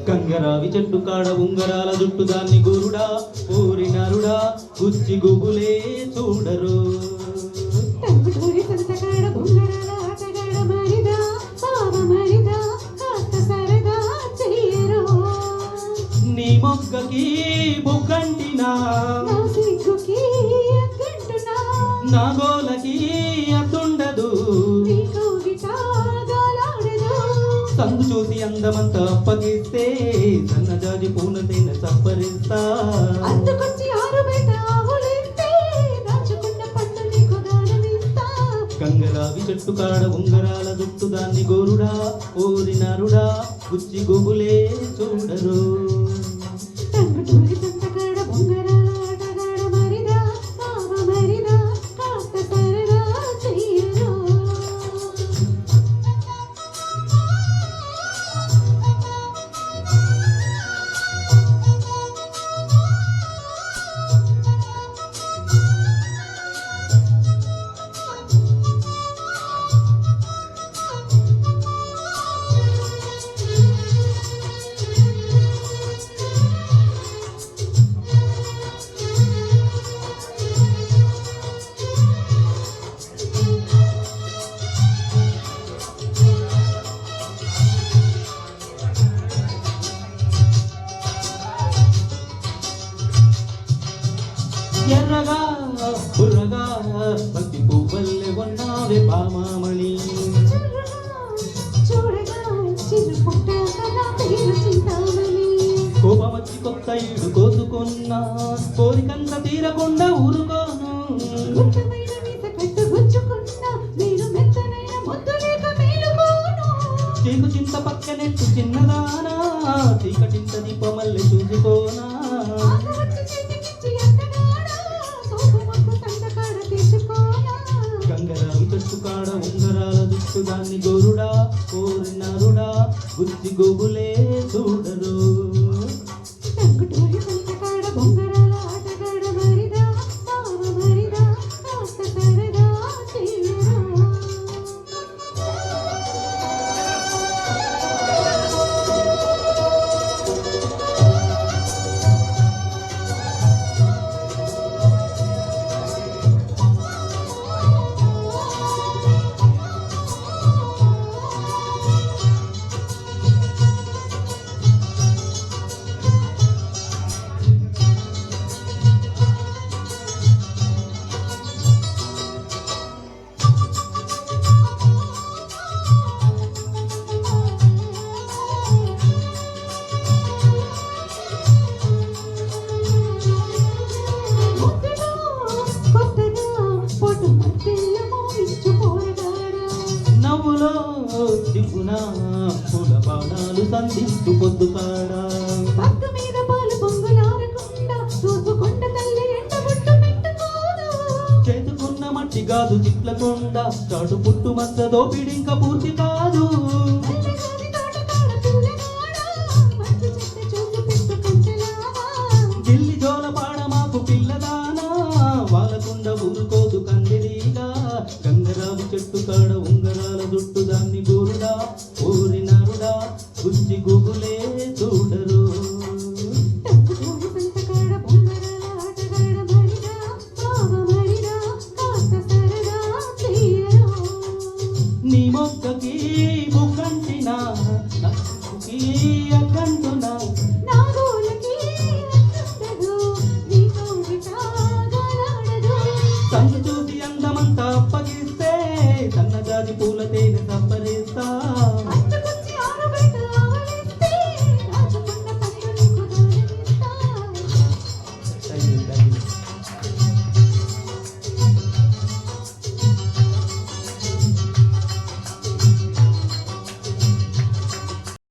కంగరావి చెట్టు కాడ ఉంగరాల జుట్టు దాన్ని గురుడా ఊరి నరుడా గుచ్చి గుబులే చూడరు. నీ మొగ్గకి బుగ్గంటినా నా గోలకి అతుండదు. సందు చూసి అందమంతా అప్పగిస్తే సన్నజాజి పూనతైన సంపరిస్తా. కంగరావి చెట్టు కాడ ఉంగరాల జుట్టు దాన్ని గోరుడా ఊరి నరుడా గుచ్చి గుబులే చూడరు. ఎర్రగా బుర్రగా బంతి పువ్వల్లే ఉన్నావే పామామణి. కోపమచ్చి కొత్త ఈడు కోసుకున్నా కోరికంత తీరకుండా ఊరుకోను. చీకు చింత పక్కనెట్టు చిన్నదానా చీకటింత దీపమల్లె చూసుకోనా. కంగరావి చెట్టు కాడ ఉంగరాల జుట్టు దాన్ని గోరుడా ఓరి నరుడా గుచ్చి గోగులే చూడరు. నవ్వులో దిగునా పూల బాణాలు సంధిస్తూ పొద్దు కాడా. చేతుకున్న మట్టి కాదు చిట్లకొండ చాటు పుట్టు మచ్చ దోపిడింక పూర్తి కాదు. గిల్లి జోలపాడ మాకు పిల్లదానా వాళ్ళకుండా ఊరుకోదు కందిరీగా. కంగరావి చెట్టు కాడ